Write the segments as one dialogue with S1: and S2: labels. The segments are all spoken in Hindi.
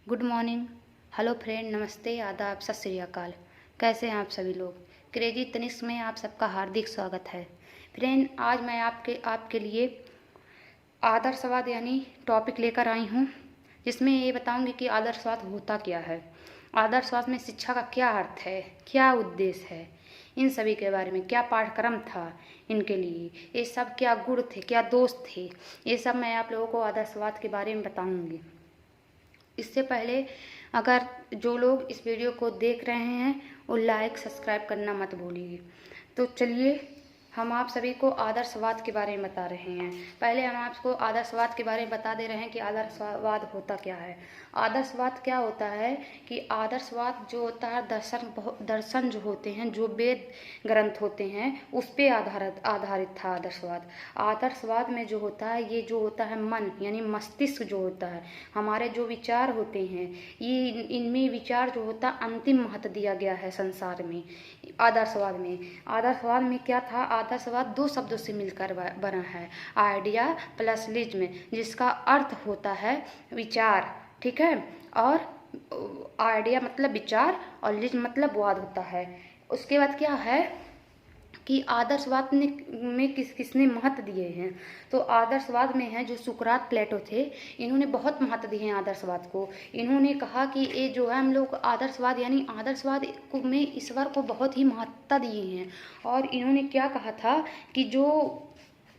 S1: गुड मॉर्निंग, हेलो फ्रेंड, नमस्ते, आदाब, सत श्री अकाल। कैसे हैं आप सभी लोग। क्रेजी तनिष्क में आप सबका हार्दिक स्वागत है। फ्रेंड, आज मैं आपके लिए आदर्शवाद यानी टॉपिक लेकर आई हूँ, जिसमें ये बताऊँगी कि आदर्शवाद होता क्या है, आदर्शवाद में शिक्षा का क्या अर्थ है, क्या उद्देश्य है, इन सभी के बारे में क्या पाठ्यक्रम था इनके लिए, ये सब क्या गुण थे, क्या दोष थे, ये सब मैं आप लोगों को आदर्शवाद के बारे में बताऊँगी। इससे पहले अगर जो लोग इस वीडियो को देख रहे हैं वो लाइक सब्सक्राइब करना मत भूलिए। तो चलिए हम आप सभी को आदर्शवाद के बारे में बता रहे हैं। पहले हम आपको आदर्शवाद के बारे में बता दे रहे हैं कि आदर्शवाद होता क्या है। आदर्शवाद क्या होता है कि आदर्शवाद जो होता है दर्शन जो होते हैं, जो वेद ग्रंथ होते हैं, उस पे आधारित था आदर्शवाद। आदर्शवाद में जो होता है, ये जो होता है मन यानी मस्तिष्क जो होता है, हमारे जो विचार होते हैं, ये इनमें विचार जो होता है अंतिम महत्व दिया गया है संसार में। आदर्शवाद में क्या था, आदर्शवाद दो शब्दों से मिलकर बना है, आइडिया प्लस लिज्म, जिसका अर्थ होता है विचार, ठीक है। और आइडिया मतलब विचार और लिज्म मतलब वाद होता है। उसके बाद क्या है कि आदर्शवाद में किसने महत्व दिए हैं। तो आदर्शवाद में है जो सुकरात प्लेटो थे, इन्होंने बहुत महत्व दिए हैं आदर्शवाद को। इन्होंने कहा कि ये जो है हम लोग आदर्शवाद यानी आदर्शवाद में ईश्वर को बहुत ही महत्ता दिए हैं। और इन्होंने क्या कहा था कि जो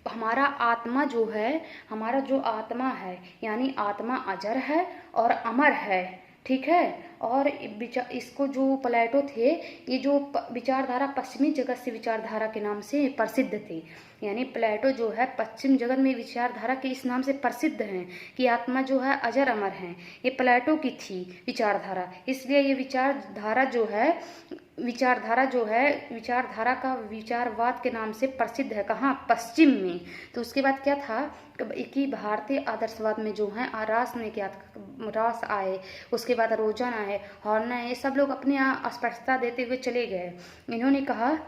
S1: हमारा आत्मा जो है, हमारा जो आत्मा है यानी आत्मा अजर है और अमर है, ठीक है। और इसको जो प्लेटो थे, ये जो विचारधारा पश्चिमी जगत से विचारधारा के नाम से प्रसिद्ध थे। यानी प्लेटो जो है पश्चिम जगत में विचारधारा के इस नाम से प्रसिद्ध हैं कि आत्मा जो है अजर अमर है। ये प्लेटो की थी विचारधारा, इसलिए ये विचारधारा विचारधारा का विचारवाद के नाम से प्रसिद्ध है। कहाँ? पश्चिम में। तो उसके बाद क्या था कि भारतीय आदर्शवाद में जो है रास आए, उसके बाद रोजन आए, हॉर्न आए, ये सब लोग अपने यहाँ स्पष्टता देते हुए चले गए। इन्होंने कहा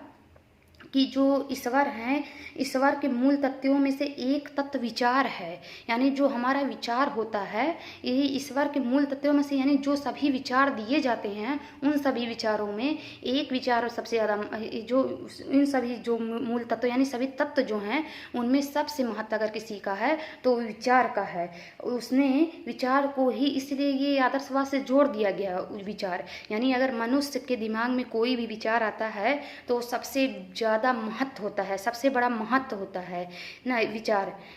S1: कि जो ईश्वर हैं, ईश्वर के मूल तत्वों में से एक तत्व विचार है। यानी जो हमारा विचार होता है, ये ईश्वर के मूल तत्वों में से, यानी जो सभी विचार दिए जाते हैं उन सभी विचारों में एक विचार सबसे ज़्यादा, जो इन सभी जो मूल तत्व यानी सभी तत्व जो हैं उनमें सबसे महत्व अगर किसी का है तो विचार का है। उसने विचार को ही, इसलिए ये आदर्शवाद से जोड़ दिया गया विचार। यानी अगर मनुष्य के दिमाग में कोई भी विचार आता है तो सबसे ज़्यादा महत्व होता है, सबसे बड़ा महत्व होता है ना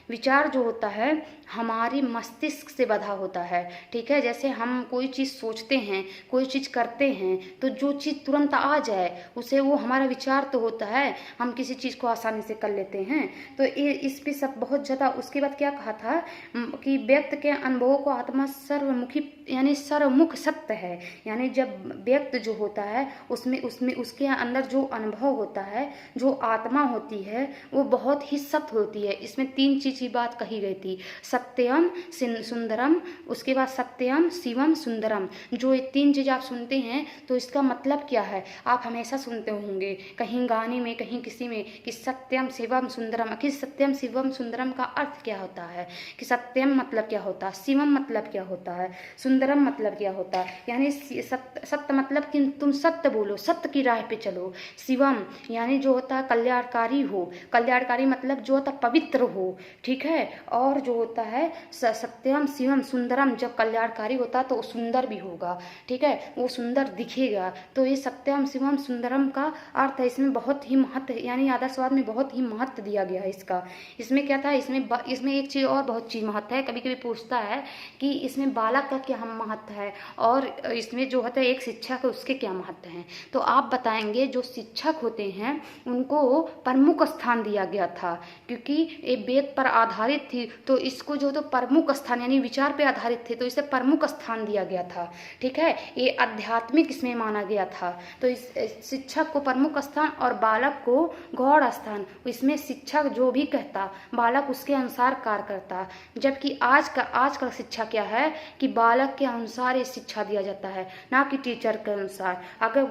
S1: विचार जो होता है हमारी मस्तिष्क से बधा होता है, ठीक है। जैसे हम कोई चीज़ सोचते हैं, कोई चीज़ करते हैं, तो जो चीज़ तुरंत आ जाए उसे वो हमारा विचार तो होता है, हम किसी चीज़ को आसानी से कर लेते हैं। तो ये इस पे सब बहुत ज़्यादा। उसके बाद क्या कहा था कि व्यक्ति के अनुभवों को आत्मा सर्वमुखी यानी सर्वमुख सत्य है। यानी जब व्यक्ति जो होता है उसमें उसके अंदर जो अनुभव होता है, जो आत्मा होती है, वो बहुत ही सत्य होती है। इसमें तीन चीज़ की बात कही गई थी, सत्यम सुंदरम, उसके बाद सत्यम शिवम सुंदरम। जो ये तीन चीज़ आप सुनते हैं तो इसका मतलब क्या है, आप हमेशा सुनते होंगे कहीं गाने में, कहीं किसी में, कि सत्यम शिवम सुंदरम। आखिर सत्यम शिवम सुंदरम का अर्थ क्या होता है, कि सत्यम मतलब क्या होता है, शिवम मतलब क्या होता है, सुंदरम मतलब क्या होता है। यानी सत्य मतलब कि तुम सत्य बोलो, सत्य की राह पे चलो। शिवम यानी जो होता है कल्याणकारी हो, कल्याणकारी मतलब जो होता है पवित्र हो, ठीक है। और जो होता है सत्यम शिवम सुंदरम, जब कल्याणकारी होता है तो सुंदर भी होगा, ठीक है, वो सुंदर दिखेगा। तो ये सत्यम शिवम सुंदरम का अर्थ है। इसमें बहुत ही महत्व, यानी आदर्शवाद में बहुत ही महत्व दिया गया है इसका। इसमें क्या था, इसमें एक चीज़ और बहुत चीज़ महत्व है। कभी कभी पूछता है कि इसमें बालक का क्या महत्व है और इसमें जो होता है एक शिक्षक है उसके क्या महत्व हैं। तो आप बताएंगे जो शिक्षक होते हैं उनको प्रमुख स्थान दिया गया था, क्योंकि ये वेद पर आधारित थी, तो इसको जो तो प्रमुख स्थान यानी विचार पे आधारित थे तो इसे प्रमुख स्थान दिया गया था, ठीक है। ये आध्यात्मिक इसमें माना गया था। तो इस शिक्षक को प्रमुख स्थान और बालक को गौड़ स्थान। इसमें शिक्षक जो भी कहता बालक उसके अनुसार कार्य करता। जबकि आज का शिक्षा क्या है कि बालक के अनुसार ये शिक्षा दिया जाता है, ना कि टीचर के अनुसार। अगर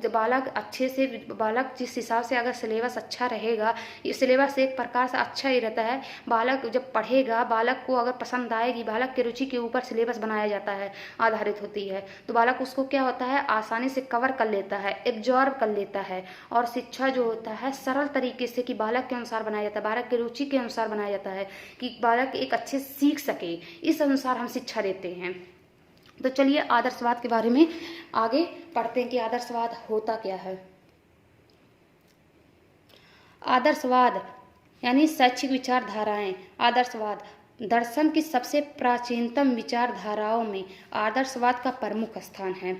S1: बालक अच्छे से, बालक जिस हिसाब से अगर सिलेबस अच्छा रहेगा, ये सिलेबस एक प्रकार से अच्छा ही रहता है। बालक जब पढ़ेगा, बालक को अगर पसंद आएगी, बालक की रुचि के ऊपर सिलेबस बनाया जाता है, आधारित होती है, तो बालक उसको क्या होता है, आसानी से कवर कर लेता है, एब्जॉर्ब कर लेता है। और शिक्षा जो होता है सरल तरीके से कि बालक के अनुसार बनाया जाता है, बालक की रुचि के अनुसार बनाया जाता है कि बालक एक अच्छे सीख सके, इस अनुसार हम शिक्षा देते हैं। तो चलिए आदर्शवाद के बारे में आगे पढ़ते हैं कि आदर्शवाद होता क्या है। आदर्शवाद यानी शैक्षिक विचारधाराएं। आदर्शवाद दर्शन की सबसे प्राचीनतम विचारधाराओं में आदर्शवाद का प्रमुख स्थान है।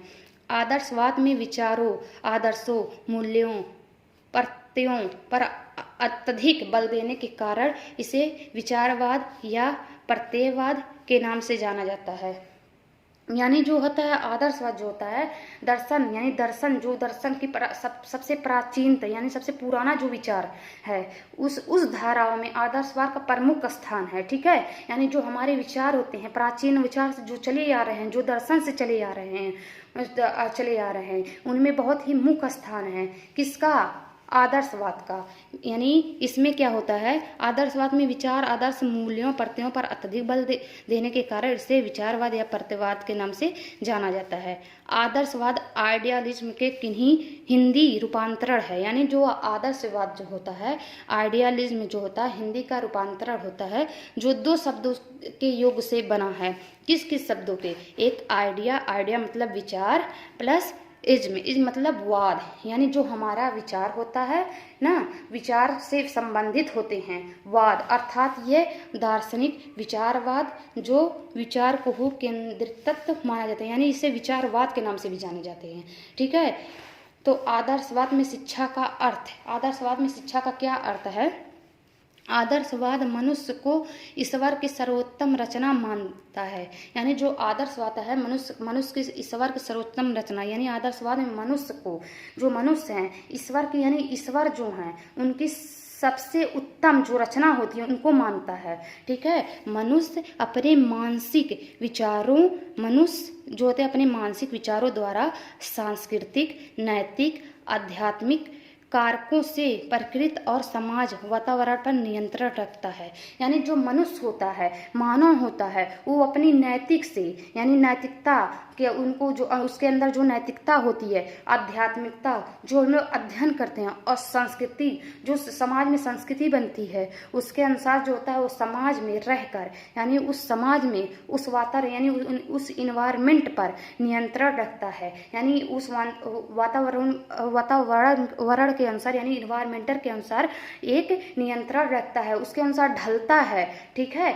S1: आदर्शवाद में विचारों, आदर्शों, मूल्यों, प्रत्ययों पर अत्यधिक बल देने के कारण इसे विचारवाद या प्रत्ययवाद के नाम से जाना जाता है। यानी जो होता है आदर्शवाद जो होता है, दर्शन यानी दर्शन जो दर्शन की सबसे प्राचीन यानी सबसे पुराना जो विचार है, उस धाराओं में आदर्शवाद का प्रमुख स्थान है। ठीक है, यानी जो हमारे विचार होते हैं, प्राचीन विचार से जो चले आ रहे हैं, जो दर्शन से चले आ रहे हैं, उनमें बहुत ही मुख्य स्थान है। किसका? आदर्शवाद का। यानी इसमें क्या होता है, आदर्शवाद में विचार, आदर्श, मूल्यों, प्रत्ययों पर अत्यधिक बल देने के कारण इसे विचारवाद या प्रत्ययवाद के नाम से जाना जाता है। आदर्शवाद आइडियलिज्म के किन्हीं हिंदी रूपांतरण है। यानी जो आदर्शवाद जो होता है, आइडियलिज्म जो होता है, हिंदी का रूपांतरण होता है जो दो शब्दों के योग से बना है। किस किस शब्दों के? एक आइडिया मतलब विचार, प्लस इज्म मतलब वाद। यानी जो हमारा विचार होता है ना, विचार से संबंधित होते हैं वाद, अर्थात ये दार्शनिक विचारवाद जो विचार को केंद्रित माना जाता है, यानी इसे विचारवाद के नाम से भी जाने जाते हैं। ठीक है, तो आदर्शवाद में शिक्षा का अर्थ, आदर्शवाद में शिक्षा का क्या अर्थ है? आदर्शवाद मनुष्य को ईश्वर की सर्वोत्तम रचना मानता है। यानी जो आदर्शवाद है मनुष्य की ईश्वर की सर्वोत्तम रचना, यानी आदर्शवाद में मनुष्य को, जो मनुष्य हैं ईश्वर की, यानी ईश्वर जो हैं उनकी सबसे उत्तम जो रचना होती है उनको मानता है। ठीक है, मनुष्य अपने मानसिक विचारों, मनुष्य जो होते हैं अपने मानसिक विचारों द्वारा सांस्कृतिक, नैतिक, आध्यात्मिक कारकों से प्रकृति और समाज वातावरण पर नियंत्रण रखता है। यानी जो मनुष्य होता है, मानव होता है, वो अपनी नैतिक से, यानी नैतिकता के उनको जो उसके अंदर जो नैतिकता होती है, आध्यात्मिकता जो हम लोग अध्ययन करते हैं, और संस्कृति जो समाज में संस्कृति बनती है, उसके अनुसार जो होता है वो समाज में रहकर, यानी उस समाज में उस वातावरण यानी उस इन्वायरमेंट पर नियंत्रण रखता है। यानी उस वातावरण के अनुसार, यानी इन्वायरमेंटल के अनुसार एक नियंत्रण रखता है, उसके अनुसार ढलता है। ठीक है,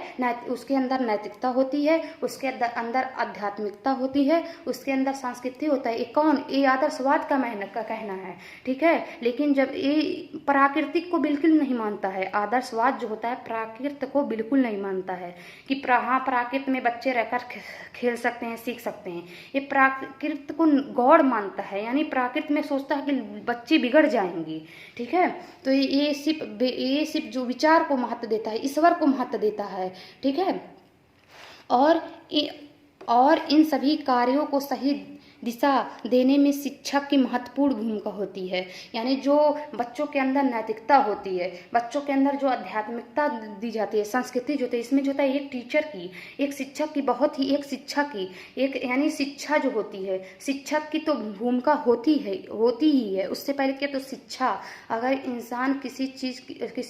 S1: उसके अंदर नैतिकता होती है, उसके अंदर आध्यात्मिकता होती है, उसके अंदर संस्कृति होता है। ये आदर्शवाद का कहना है। ठीक है, लेकिन जब ये प्राकृतिक को बिल्कुल नहीं मानता है, आदर्शवाद जो होता है प्राकृत को बिल्कुल नहीं मानता है कि हाँ प्राकृत में बच्चे रहकर खेल सकते हैं, सीख सकते हैं। ये प्राकृत को गॉड मानता है, यानी प्राकृत में सोचता है कि बच्चे बिगड़ जाएंगे। ठीक है, तो ये सिर्फ जो विचार को महत्व देता है, ईश्वर को महत्व देता है। ठीक है, और इन सभी कार्यों को सही दिशा देने में शिक्षक की महत्वपूर्ण भूमिका होती है। यानी जो बच्चों के अंदर नैतिकता होती है, बच्चों के अंदर जो आध्यात्मिकता दी जाती है, संस्कृति जो होती है, इसमें जो होता है एक टीचर की, एक शिक्षक की, बहुत ही एक शिक्षक की एक, यानी शिक्षा जो होती है, शिक्षक की तो भूमिका होती ही है। उससे पहले क्या, तो शिक्षा, अगर इंसान किसी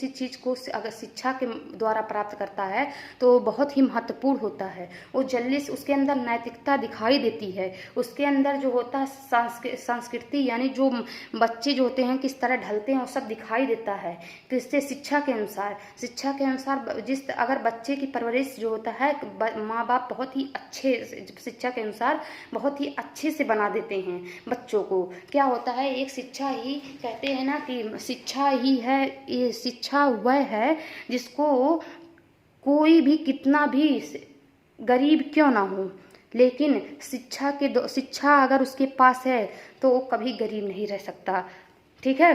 S1: चीज़ को अगर शिक्षा के द्वारा प्राप्त करता है तो बहुत ही महत्वपूर्ण होता है। वो जल्दी से उसके अंदर नैतिकता दिखाई देती है, उसके अंदर जो होता है संस्कृति, यानी जो बच्चे जो होते हैं किस तरह ढलते हैं वो सब दिखाई देता है। किससे? शिक्षा के अनुसार। अगर बच्चे की परवरिश जो होता है माँ बाप बहुत ही अच्छे शिक्षा के अनुसार बहुत ही अच्छे से बना देते हैं बच्चों को। क्या होता है, एक शिक्षा ही कहते हैं ना कि शिक्षा ही है, ये शिक्षा वह है जिसको कोई भी कितना भी गरीब क्यों ना हो, लेकिन शिक्षा अगर उसके पास है तो वो कभी गरीब नहीं रह सकता। ठीक है,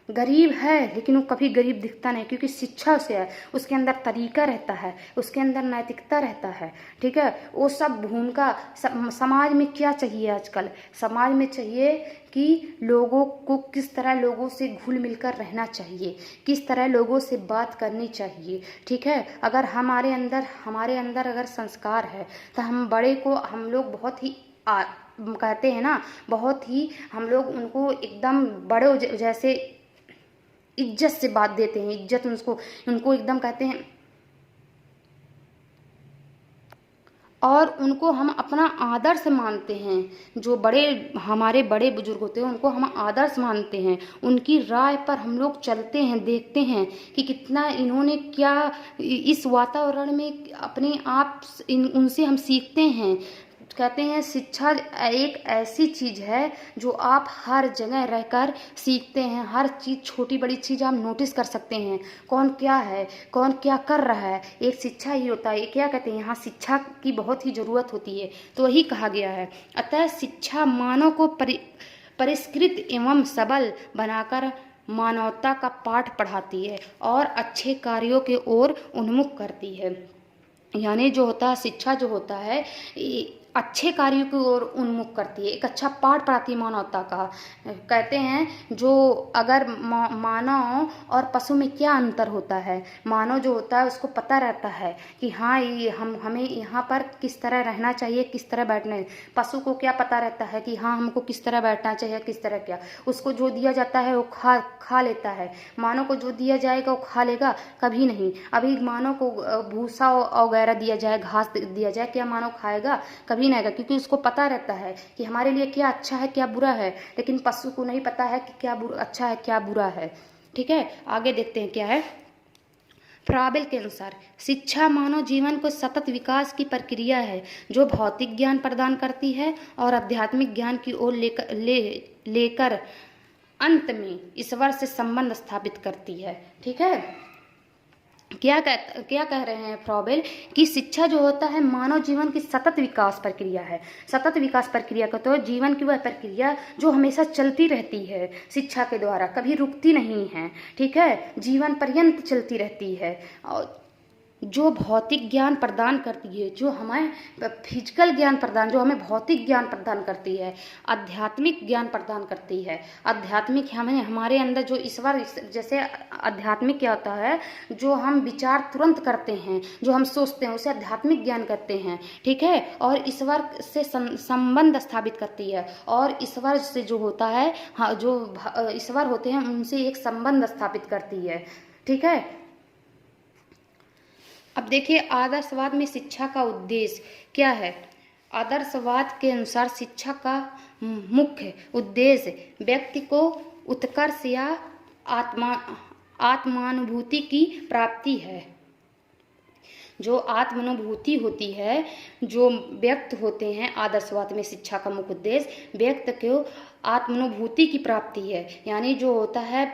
S1: गरीब है लेकिन वो कभी गरीब दिखता नहीं, क्योंकि शिक्षा से है, उसके अंदर तरीका रहता है, उसके अंदर नैतिकता रहता है। ठीक है, वो सब भूमिका समाज में क्या चाहिए आजकल, समाज में चाहिए कि लोगों को किस तरह लोगों से घुल मिलकर रहना चाहिए, किस तरह लोगों से बात करनी चाहिए। ठीक है, अगर हमारे अंदर अगर संस्कार है तो हम बड़े को हम लोग बहुत ही कहते हैं ना, बहुत ही हम लोग उनको एकदम बड़े जैसे इज्जत से बात देते हैं, इज्जत उनको एकदम कहते हैं, और उनको हम अपना आदर्श मानते हैं। जो हमारे बड़े बुजुर्ग होते हैं उनको हम आदर्श मानते हैं, उनकी राय पर हम लोग चलते हैं, देखते हैं कि कितना इन्होंने क्या इस वातावरण में अपने आप उनसे हम सीखते हैं। कहते हैं शिक्षा एक ऐसी चीज़ है जो आप हर जगह रहकर सीखते हैं, हर चीज़ छोटी बड़ी चीज़ आप नोटिस कर सकते हैं, कौन क्या है, कौन क्या कर रहा है, एक शिक्षा ही होता है। क्या कहते हैं, यहाँ शिक्षा की बहुत ही ज़रूरत होती है, तो वही कहा गया है। अतः शिक्षा मानव को परिष्कृत एवं सबल बनाकर मानवता का पाठ पढ़ाती है और अच्छे कार्यों के ओर उन्मुख करती है। यानी जो होता है शिक्षा जो होता है अच्छे कार्यों की ओर उन्मुख करती है, एक अच्छा पाठ पढ़ाती है मानवता का। कहते हैं जो अगर मानव और पशु में क्या अंतर होता है, मानव जो होता है उसको पता रहता है कि हाँ ये हमें यहाँ पर किस तरह रहना चाहिए, किस तरह बैठना है। पशु को क्या पता रहता है कि हाँ हमको किस तरह बैठना चाहिए, किस तरह क्या, उसको जो दिया जाता है वो खा लेता है। मानव को जो दिया जाएगा वो खा लेगा, कभी नहीं। अभी मानव को भूसा वगैरह दिया जाए, घास दिया जाए, क्या मानव खाएगा? कभी नहीं आएगा, क्योंकि उसको पता रहता है कि हमारे लिए क्या अच्छा है क्या बुरा है। लेकिन पशु को नहीं पता है कि क्या अच्छा है क्या बुरा है। ठीक है, आगे देखते हैं क्या है। फ्राबेल के अनुसार शिक्षा मानव जीवन को सतत विकास की प्रक्रिया है जो भौतिक ज्ञान प्रदान करती है और आध्यात्मिक ज्ञान की ओर लेकर अंत में ईश्वर से संबंध स्थापित करती है। ठीक है, क्या कह रहे हैं फ्राबेल कि शिक्षा जो होता है मानव जीवन की सतत विकास प्रक्रिया है। सतत विकास प्रक्रिया का तो जीवन की वह प्रक्रिया जो हमेशा चलती रहती है, शिक्षा के द्वारा कभी रुकती नहीं है। ठीक है, जीवन पर्यंत चलती रहती है, और जो भौतिक ज्ञान प्रदान करती है, जो हमें फिजिकल ज्ञान प्रदान, जो हमें भौतिक ज्ञान प्रदान करती है, आध्यात्मिक ज्ञान प्रदान करती है। आध्यात्मिक हमें हमारे अंदर जो ईश्वर, जैसे आध्यात्मिक क्या होता है, जो हम विचार तुरंत करते हैं, जो हम सोचते हैं उसे आध्यात्मिक ज्ञान करते हैं। ठीक है, और ईश्वर से संबंध स्थापित करती है, और ईश्वर से जो होता है, हाँ जो ईश्वर होते हैं उनसे एक संबंध स्थापित करती है। ठीक है, अब देखिए आदर्शवाद में शिक्षा का उद्देश्य क्या है। आदर्शवाद के अनुसार शिक्षा का मुख्य उद्देश्य व्यक्ति को उत्कर्ष या आत्मानुभूति की प्राप्ति है। जो आत्मानुभूति होती है, जो व्यक्त होते हैं, आदर्शवाद में शिक्षा का मुख्य उद्देश्य व्यक्त को आत्मानुभूति की प्राप्ति है। यानी जो होता है,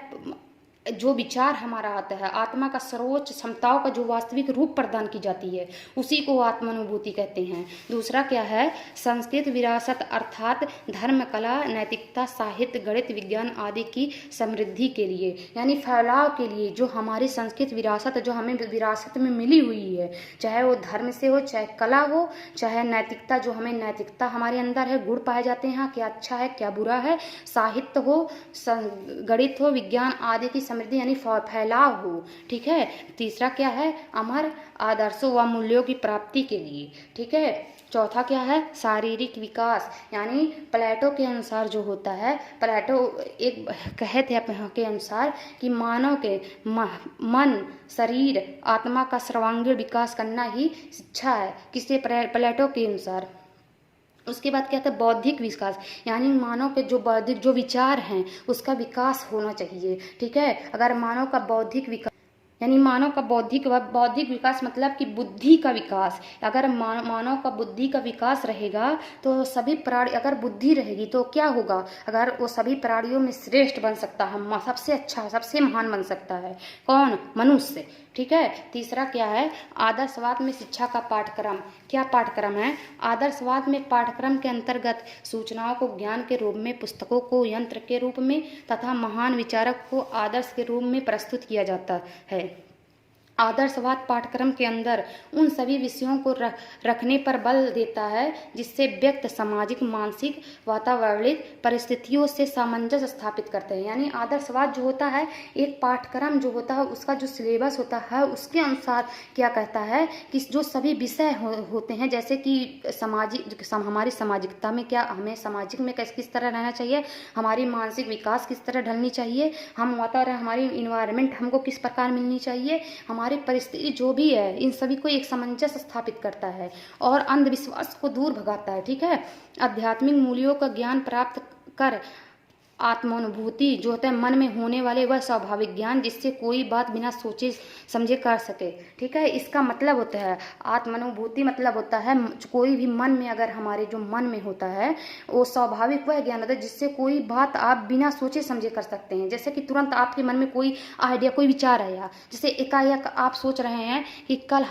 S1: जो विचार हमारा आता है, आत्मा का सर्वोच्च क्षमताओं का जो वास्तविक रूप प्रदान की जाती है, उसी को आत्मानुभूति कहते हैं। दूसरा क्या है, संस्कृत विरासत अर्थात धर्म, कला, नैतिकता, साहित्य, गणित, विज्ञान आदि की समृद्धि के लिए, यानी फैलाव के लिए जो हमारी संस्कृत विरासत जो हमें विरासत में मिली हुई है, चाहे वो धर्म से हो, चाहे कला हो, चाहे नैतिकता, जो हमें नैतिकता हमारे अंदर है, गुण पाए जाते हैं, क्या अच्छा है क्या बुरा है, साहित्य हो, गणित हो, विज्ञान आदि की समृद्धि यानी फैलाव हो। ठीक है, तीसरा क्या है, अमर आदर्शों व मूल्यों की प्राप्ति के लिए। ठीक है, चौथा क्या है, शारीरिक विकास, यानी प्लेटो के अनुसार जो होता है, प्लेटो एक कहे थे अपने के अनुसार कि मानव के मन, शरीर, आत्मा का सर्वांगीण विकास करना ही शिक्षा है, किसके, प्लेटो के अनुसार। उसके बाद क्या था, बौद्धिक विकास, यानी मानव के जो बौद्धिक जो विचार हैं उसका विकास होना चाहिए। ठीक है, अगर मानव का बौद्धिक विकास यानी मानव का बौद्धिक विकास मतलब कि बुद्धि का विकास। अगर मानव का बुद्धि का विकास रहेगा तो सभी प्राणी, अगर बुद्धि रहेगी तो क्या होगा, अगर वो सभी प्राणियों में श्रेष्ठ बन सकता है, सबसे अच्छा सबसे महान बन सकता है। कौन? मनुष्य। ठीक है। तीसरा क्या है, आदर्शवाद में शिक्षा का पाठ्यक्रम। क्या पाठ्यक्रम है? आदर्शवाद में पाठ्यक्रम के अंतर्गत सूचनाओं को ज्ञान के रूप में, पुस्तकों को यंत्र के रूप में तथा महान विचारक को आदर्श के रूप में प्रस्तुत किया जाता है। आदर्शवाद पाठ्यक्रम के अंदर उन सभी विषयों को रखने पर बल देता है जिससे व्यक्ति सामाजिक, मानसिक, वातावरणिक परिस्थितियों से सामंजस्य स्थापित करते हैं। यानी आदर्शवाद जो होता है, एक पाठ्यक्रम जो होता है, उसका जो सिलेबस होता है उसके अनुसार क्या कहता है कि जो सभी विषय होते हैं, जैसे कि हमारी सामाजिकता में क्या, हमें सामाजिक में किस तरह रहना चाहिए, हमारी मानसिक विकास किस तरह ढलनी चाहिए, हम वातावरण, हमारी इन्वायरमेंट हमको किस प्रकार मिलनी चाहिए, हमारी परिस्थिति जो भी है, इन सभी को एक सामंजस्य स्थापित करता है और अंधविश्वास को दूर भगाता है। ठीक है। आध्यात्मिक मूल्यों का ज्ञान प्राप्त कर आत्मानुभूति जो होता है मन में होने वाले वह स्वाभाविक ज्ञान जिससे कोई बात बिना सोचे समझे कर सके। ठीक है। इसका मतलब होता है आत्मानुभूति, मतलब होता है कोई भी मन में, अगर हमारे जो मन में होता है वो स्वाभाविक वह ज्ञान होता है जिससे कोई बात आप बिना सोचे समझे कर सकते हैं। जैसे कि तुरंत आपके मन में कोई आइडिया, कोई विचार आया, जैसे एकाएक आप सोच रहे हैं कि कल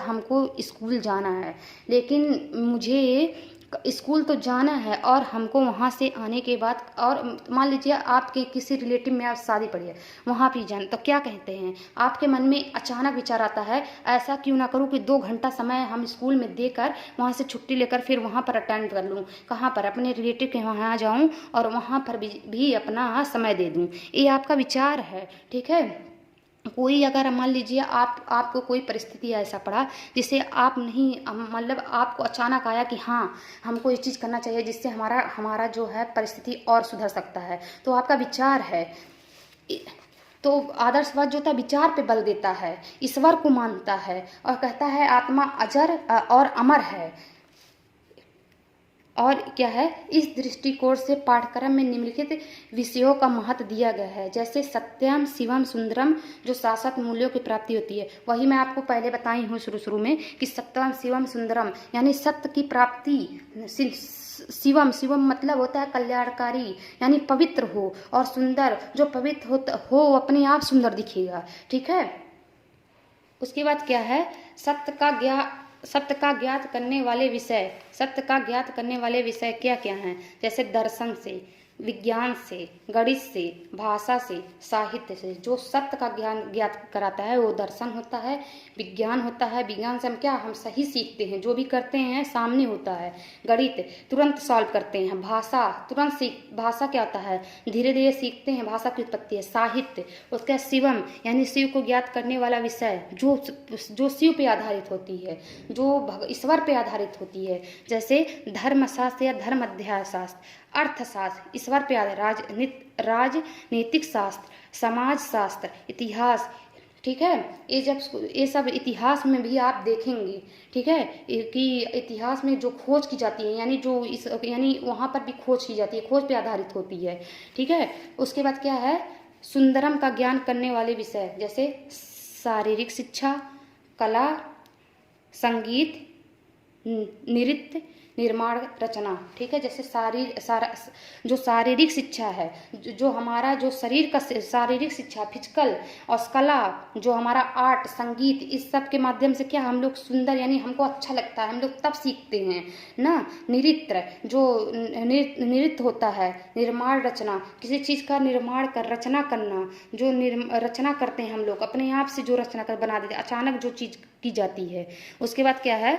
S1: हमको स्कूल जाना है, लेकिन मुझे स्कूल तो जाना है और हमको वहाँ से आने के बाद, और मान लीजिए आपके किसी रिलेटिव में आप शादी पड़ी है, वहाँ भी जाना, तो क्या कहते हैं, आपके मन में अचानक विचार आता है, ऐसा क्यों ना करूँ कि 2 घंटा समय हम स्कूल में देकर वहाँ से छुट्टी लेकर फिर वहाँ पर अटेंड कर लूँ, कहाँ पर, अपने रिलेटिव के वहाँ जाऊँ और वहाँ पर भी अपना समय दे दूँ। ये आपका विचार है। ठीक है। कोई अगर मान लीजिए आपको कोई परिस्थिति ऐसा पड़ा जिससे आप नहीं, मतलब आपको अचानक आया कि हाँ हमको ये चीज़ करना चाहिए जिससे हमारा जो है परिस्थिति और सुधर सकता है, तो आपका विचार है। तो आदर्शवाद जो था विचार पे बल देता है, ईश्वर को मानता है और कहता है आत्मा अजर और अमर है। और क्या है, इस दृष्टिकोण से पाठ्यक्रम में निम्नलिखित विषयों का महत्व दिया गया है, जैसे सत्यम शिवम सुंदरम, जो शाश्वत मूल्यों की प्राप्ति होती है। वही मैं आपको पहले बताई हूँ शुरू में कि सत्यम शिवम सुंदरम यानी सत्य की प्राप्ति, शिवम मतलब होता है कल्याणकारी, यानी पवित्र हो, और सुंदर जो पवित्र हो अपने आप सुंदर दिखेगा। ठीक है। उसके बाद क्या है, सत्य का ज्ञात करने वाले विषय क्या क्या हैं, जैसे दर्शन से, विज्ञान से, गणित से, भाषा से, साहित्य से। जो सत्य का ज्ञान ज्ञात कराता है वो दर्शन होता है, विज्ञान होता है, विज्ञान से हम सही सीखते हैं, जो भी करते हैं सामने होता है, गणित तुरंत सॉल्व करते हैं, भाषा क्या होता है, धीरे धीरे सीखते हैं, भाषा की उत्पत्ति है, साहित्य, उसका शिवम यानी शिव को ज्ञात करने वाला विषय जो शिव पे आधारित होती है, जो ईश्वर पे आधारित होती है, जैसे धर्मशास्त्र या धर्म अध्याय शास्त्र, अर्थशास्त्र ईश्वर पे आधारित, राजनीतिक शास्त्र, समाज शास्त्र, इतिहास। ठीक है। ये सब इतिहास में भी आप देखेंगे। ठीक है, कि इतिहास में जो खोज की जाती है, यानी वहाँ पर भी खोज की जाती है, खोज पे आधारित होती है। ठीक है। उसके बाद क्या है, सुंदरम का ज्ञान करने वाले विषय, जैसे शारीरिक शिक्षा, कला, संगीत, नृत्य, निर्माण, रचना। ठीक है। जैसे जो शारीरिक शिक्षा है, जो हमारा जो शरीर का शारीरिक शिक्षा, फिजिकल, और कला जो हमारा आर्ट, संगीत, इस सब के माध्यम से क्या हम लोग सुंदर, यानी हमको अच्छा लगता है, हम लोग तब सीखते हैं ना। नृत्य, जो नृत्य होता है, निर्माण, रचना, किसी चीज़ का निर्माण कर, रचना करना, जो रचना करते हैं हम लोग अपने आप से, जो रचना कर बना देते, अचानक जो चीज़ की जाती है। उसके बाद क्या है,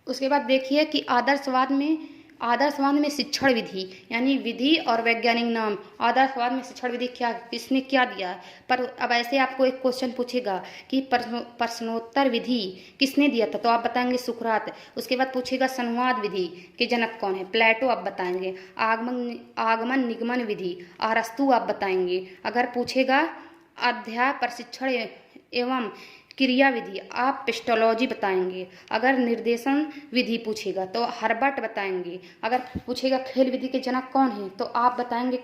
S1: उसके बाद देखिए कि आदर्शवाद में शिक्षण विधि, यानी विधि और वैज्ञानिक नाम। आदर्शवाद में शिक्षण विधि किसने क्या दिया है। पर अब ऐसे आपको एक क्वेश्चन पूछेगा कि प्रश्नोत्तर विधि किसने दिया था, तो आप बताएंगे सुकरात। उसके बाद पूछेगा संवाद विधि के जनक कौन है, प्लेटो आप बताएंगे। आगमन निगमन विधि अरस्तु आप बताएंगे। अगर पूछेगा अध्याय प्रशिक्षण एवं क्रिया विधि आप पेस्टोलॉजी बताएंगे। अगर निर्देशन विधि पूछेगा तो हर्बर्ट बताएंगे। अगर पूछेगा खेल विधि के जनक कौन है तो आप बताएंगे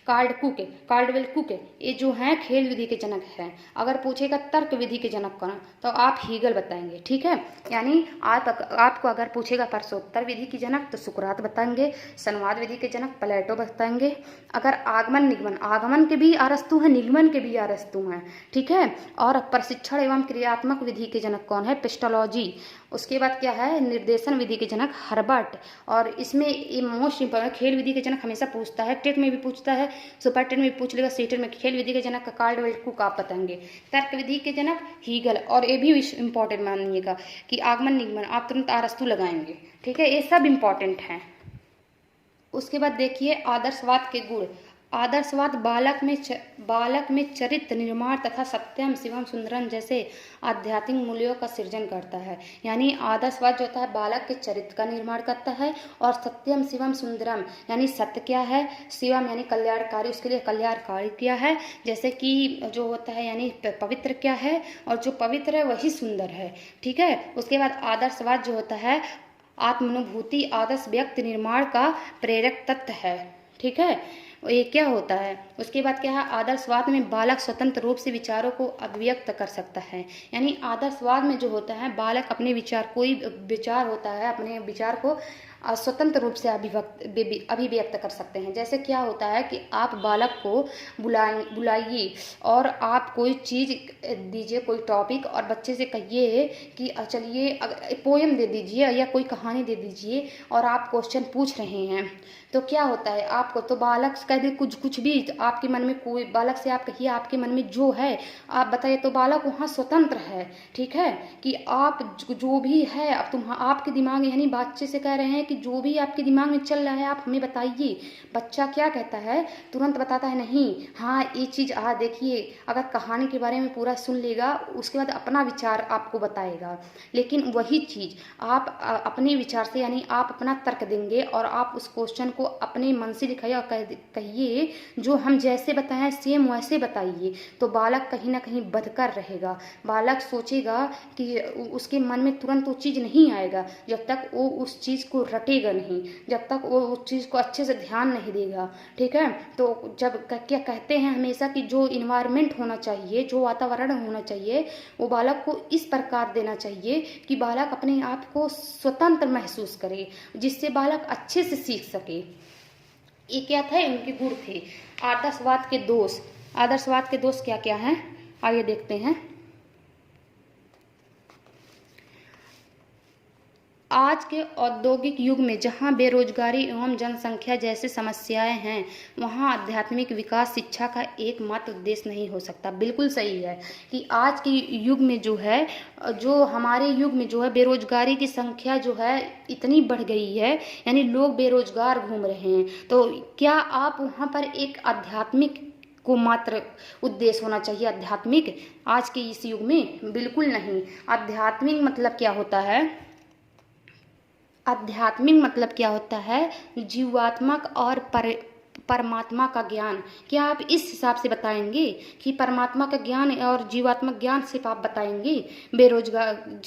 S1: कार्डवेल कुक, ये जो हैं खेल विधि के जनक हैं। अगर पूछेगा तर्क विधि के जनक कौन तो आप हीगल बताएंगे। ठीक है, यानी आपको अगर पूछेगा प्रश्नोत्तर विधि की जनक तो सुकरात बताएंगे। संवाद विधि के जनक प्लेटो बताएंगे। अगर आगमन निगमन, आगमन के भी अरस्तु हैं, निगमन के भी अरस्तु हैं। ठीक है, और प्रशिक्षण एवं क्रियात्मक विधि के जनक कौन है? पेस्टोलॉजी। उसके बाद क्या है? निर्देशन विधि के जनक हर्बर्ट। और इसमें मोस्ट इंपॉर्टेंट खेल विधि के जनक हमेशा पूछता है, टेट में भी पूछता है, सुपर टेट में भी पूछ लेगा, सीटेट में खेल विधि के जनक का कार्डवेल कुक आप बताएंगे। तर्क विधि के जनक हीगल। और ये भी इंपॉर्टेंट मानिएगा कि आगमन निगमन आप तुरंत अरस्तु लगाएंगे। ठीक है, ये सब इंपॉर्टेंट हैं। उसके बाद देखिए आदर्शवाद के गुण। आदर्शवाद बालक में चरित्र निर्माण तथा सत्यम शिवम सुंदरम जैसे आध्यात्मिक मूल्यों का सृजन करता है। यानी आदर्शवाद जो होता है बालक के चरित्र का निर्माण करता है, और सत्यम शिवम सुंदरम यानी सत्य क्या है, शिवम यानी कल्याणकारी, उसके लिए कल्याणकारी क्या है, जैसे कि जो होता है यानी पवित्र क्या है, और जो पवित्र है वही सुंदर है। ठीक है, उसके बाद आदर्शवाद जो होता है आत्मानुभूति आदर्श व्यक्ति निर्माण का प्रेरक तत्व है। ठीक है, ये क्या होता है? उसके बाद क्या है? आदर्शवाद में बालक स्वतंत्र रूप से विचारों को अभिव्यक्त कर सकता है। यानी आदर्शवाद में जो होता है बालक अपने विचार, कोई विचार होता है अपने विचार को स्वतंत्र रूप से अभिव्यक्त कर सकते हैं। जैसे क्या होता है कि आप बालक को बुलाइए और आप कोई चीज़ दीजिए, कोई टॉपिक, और बच्चे से कहिए कि चलिए पोएम दे दीजिए या कोई कहानी दे दीजिए, और आप क्वेश्चन पूछ रहे हैं तो क्या होता है आपको, तो बालक कह दे कुछ भी आपके मन में, कोई बालक से आप कहिए आपके मन में जो है आप बताइए, तो बालक वहाँ स्वतंत्र है। ठीक है, कि आप जो भी है अब आपके दिमाग, यानी बच्चे से कह रहे हैं कि जो भी आपके दिमाग में चल रहा है आप हमें बताइए। बच्चा क्या कहता है? तुरंत बताता है नहीं, हाँ ये चीज़ देखिए। अगर कहानी के बारे में पूरा सुन लेगा उसके बाद अपना विचार आपको बताएगा। लेकिन वही चीज़ आप अपने विचार से, यानी आप अपना तर्क देंगे और आप उस क्वेश्चन को अपने मन से दिखाइए और कहिए जो हम जैसे बताएं सेम वैसे बताइए, तो बालक कहीं ना कहीं बदकर रहेगा। बालक सोचेगा कि उसके मन में तुरंत वो चीज़ नहीं आएगा जब तक वो उस चीज़ को रटेगा नहीं, जब तक वो उस चीज़ को अच्छे से ध्यान नहीं देगा। ठीक है, तो जब क्या कहते हैं हमेशा कि जो इन्वायरमेंट होना चाहिए, जो वातावरण होना चाहिए, वो बालक को इस प्रकार देना चाहिए कि बालक अपने आप को स्वतंत्र महसूस करे, जिससे बालक अच्छे से सीख सके। ये क्या थे? इनके गुण थे। आदर्शवाद के दोष। आदर्शवाद के दोष क्या क्या हैं आइए देखते हैं। आज के औद्योगिक युग में जहां बेरोजगारी एवं जनसंख्या जैसी समस्याएं हैं, वहां आध्यात्मिक विकास शिक्षा का एकमात्र उद्देश्य नहीं हो सकता। बिल्कुल सही है कि आज के युग में जो है, जो हमारे युग में जो है बेरोजगारी की संख्या जो है इतनी बढ़ गई है, यानी लोग बेरोजगार घूम रहे हैं। तो क्या आप वहां पर एक आध्यात्मिक को मात्र उद्देश्य होना चाहिए आध्यात्मिक आज के इस युग में? बिल्कुल नहीं। आध्यात्मिक मतलब क्या होता है? आध्यात्मिक मतलब क्या होता है? जीवात्मक और परमात्मा का ज्ञान। क्या आप इस हिसाब से बताएंगे कि परमात्मा का ज्ञान और जीवात्मक ज्ञान सिर्फ आप बताएंगे? बेरोजगार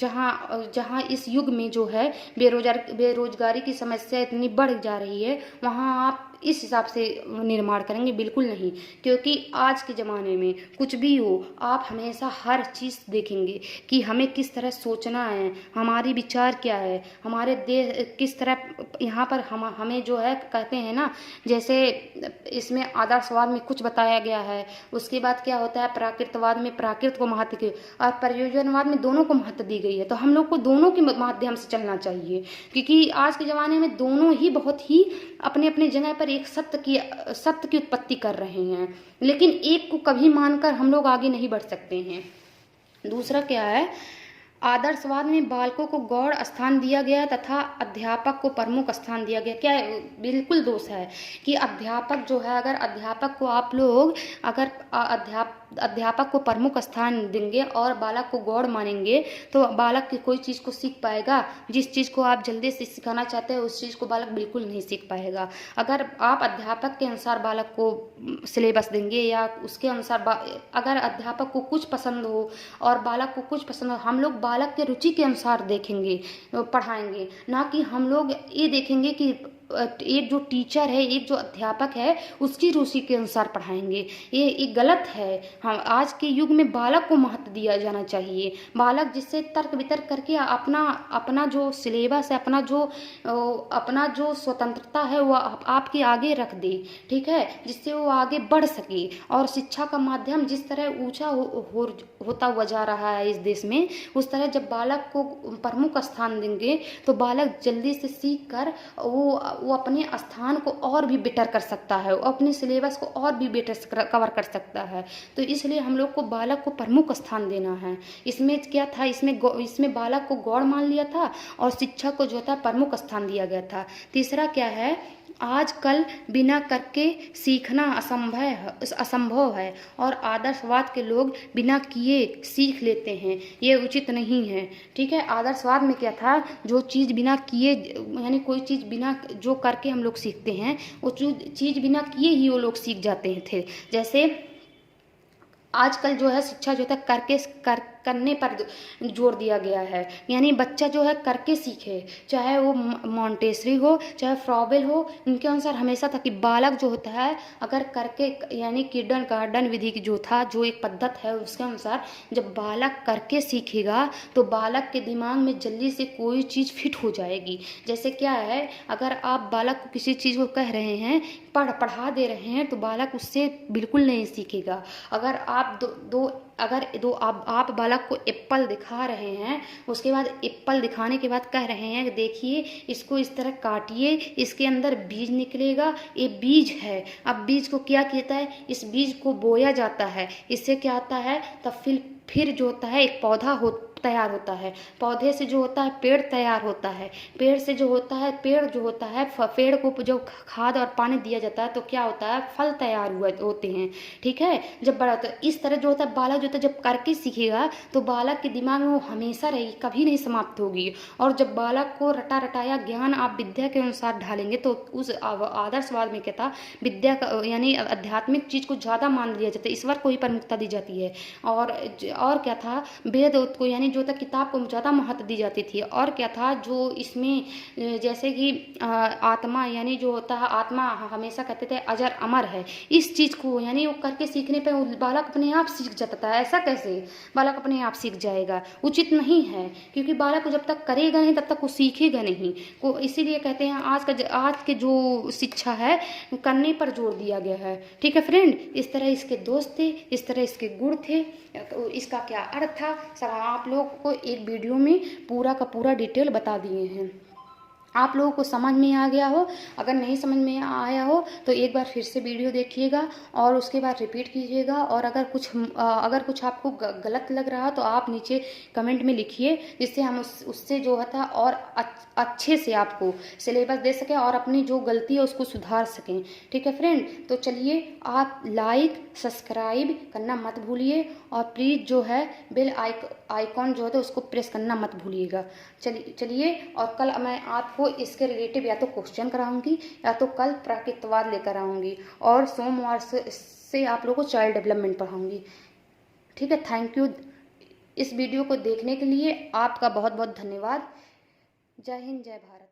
S1: जहाँ इस युग में जो है बेरोजगारी की समस्या इतनी बढ़ जा रही है, वहाँ आप इस हिसाब से निर्माण करेंगे? बिल्कुल नहीं, क्योंकि आज के ज़माने में कुछ भी हो आप हमेशा हर चीज़ देखेंगे कि हमें किस तरह सोचना है, हमारी विचार क्या है, हमारे देश किस तरह यहाँ पर हमें जो है कहते हैं ना, जैसे इसमें आदर्शवाद में कुछ बताया गया है। उसके बाद क्या होता है प्राकृतवाद में प्राकृत को महत्व की और प्रयोजनवाद में दोनों को महत्व दी गई है। तो हम लोग को दोनों के माध्यम से चलना चाहिए, क्योंकि आज के ज़माने में दोनों ही बहुत ही अपने अपने जगह पर एक सत्य की उत्पत्ति कर रहे हैं, लेकिन एक को कभी मानकर हम लोग आगे नहीं बढ़ सकते हैं। दूसरा क्या है? आदर्शवाद में बालकों को गौण स्थान दिया गया तथा अध्यापक को प्रमुख स्थान दिया गया। क्या बिल्कुल दोष है कि अध्यापक जो है, अगर अध्यापक को आप लोग अगर अध्यापक को प्रमुख स्थान देंगे और बालक को गौड़ मानेंगे तो बालक की कोई चीज़ को सीख पाएगा। जिस चीज़ को आप जल्दी से सिखाना चाहते हैं उस चीज़ को बालक बिल्कुल नहीं सीख पाएगा। अगर आप अध्यापक के अनुसार बालक को सिलेबस देंगे या उसके अनुसार अगर अध्यापक को कुछ पसंद हो और बालक को कुछ पसंद हो, हम लोग बालक के रुचि के अनुसार देखेंगे पढ़ाएंगे, ना कि हम लोग ये देखेंगे कि एक जो टीचर है, एक जो अध्यापक है उसकी रुचि के अनुसार पढ़ाएंगे। ये गलत है। हम आज के युग में बालक को महत्व दिया जाना चाहिए। बालक जिससे तर्क वितर्क करके अपना जो सिलेबस है, अपना जो स्वतंत्रता है वो आपके आगे रख दे, ठीक है, जिससे वो आगे बढ़ सके। और शिक्षा का माध्यम जिस तरह ऊंचा होता हुआ जा रहा है इस देश में, उस तरह जब बालक को प्रमुख स्थान देंगे तो बालक जल्दी से सीख कर वो अपने स्थान को और भी बेटर कर सकता है, वो अपने सिलेबस को और भी बेटर कवर कर सकता है। तो इसलिए हम लोग को बालक को प्रमुख स्थान देना है। इसमें क्या था, इसमें बालक को गौड़ मान लिया था और शिक्षा को जो था प्रमुख स्थान दिया गया था। तीसरा क्या है, आजकल बिना करके सीखना असंभव है और आदर्शवाद के लोग बिना किए सीख लेते हैं, ये उचित नहीं है, ठीक है। आदर्शवाद में क्या था, जो चीज़ बिना किए यानी कोई चीज़ बिना जो करके हम लोग सीखते हैं वो चीज़ बिना किए ही वो लोग सीख जाते थे। जैसे आजकल जो है शिक्षा जो है करने पर जोर दिया गया है, यानी बच्चा जो है करके सीखे, चाहे वो मॉन्टेसरी हो चाहे फ्रॉबेल हो, उनके अनुसार हमेशा था कि बालक जो होता है अगर करके यानी किंडरगार्टन विधि की जो था, जो एक पद्धत है उसके अनुसार जब बालक करके सीखेगा तो बालक के दिमाग में जल्दी से कोई चीज़ फिट हो जाएगी। जैसे क्या है, अगर आप बालक को किसी चीज़ को कह रहे हैं, पढ़ा दे रहे हैं तो बालक उससे बिल्कुल नहीं सीखेगा। अगर आप आप बालक को एप्पल दिखा रहे हैं, उसके बाद एप्पल दिखाने के बाद कह रहे हैं देखिए इसको इस तरह काटिए, इसके अंदर बीज निकलेगा, ये बीज है। अब बीज को क्या कहता है, इस बीज को बोया जाता है, इससे क्या आता है, तब फिर जो होता है एक पौधा तैयार होता है, पौधे से जो होता है पेड़ तैयार होता है, पेड़ से जो होता है पेड़ को जो खाद और पानी दिया जाता है तो क्या होता है, फल तैयार होते हैं, ठीक है। जब बड़ा तो इस तरह जो होता है बालक जो होता है जब करके सीखेगा तो बालक के दिमाग में वो हमेशा रहेगी, कभी नहीं समाप्त होगी। और जब बालक को रटाया ज्ञान आप विद्या के अनुसार ढालेंगे तो उस आदर्शवाद में क्या था, विद्या का यानी आध्यात्मिक चीज को ज्यादा मान लिया जाता है, ईश्वर को ही प्रमुखता दी जाती है। और क्या था, वेद को यानी जो था किताब को ज़्यादा महत्व दी जाती थी। और क्या था, जो इसमें जैसे कि आत्मा यानी जो होता है, आत्मा हमेशा कहते थे अजर अमर है, इस चीज़ को यानी वो करके सीखने पे बालक अपने आप सीख जाता था। ऐसा कैसे बालक अपने आप सीख जाएगा, उचित नहीं है, क्योंकि बालक को जब तक करेगा नहीं तब तक वो सीखेगा नहीं को। इसीलिए कहते हैं आज के जो शिक्षा है करने पर जोर दिया गया है, ठीक है फ्रेंड। इस तरह इसके दोस्त थे, इस तरह इसके गुण थे, इसका क्या अर्थ था, सब आप लोग को एक वीडियो में पूरा का पूरा डिटेल बता दिए हैं। आप लोगों को समझ में आ गया हो, अगर नहीं समझ में आया हो तो एक बार फिर से वीडियो देखिएगा और उसके बाद रिपीट कीजिएगा। और अगर कुछ आपको गलत लग रहा तो आप नीचे कमेंट में लिखिए, जिससे हम उससे जो है और अच्छे से आपको सिलेबस दे सकें और अपनी जो गलती है उसको सुधार सकें, ठीक है फ्रेंड। तो चलिए, आप लाइक सब्सक्राइब करना मत भूलिए और प्लीज़ जो है बेल आइकॉन जो है उसको प्रेस करना मत भूलिएगा। चलिए, और कल मैं आपको इसके रिलेटिव या तो क्वेश्चन कराऊंगी या तो कल प्राकृतवाद लेकर आऊंगी और सोमवार से आप लोगों को चाइल्ड डेवलपमेंट पढ़ाऊंगी, ठीक है। थैंक यू इस वीडियो को देखने के लिए, आपका बहुत बहुत धन्यवाद। जय हिंद, जय भारत।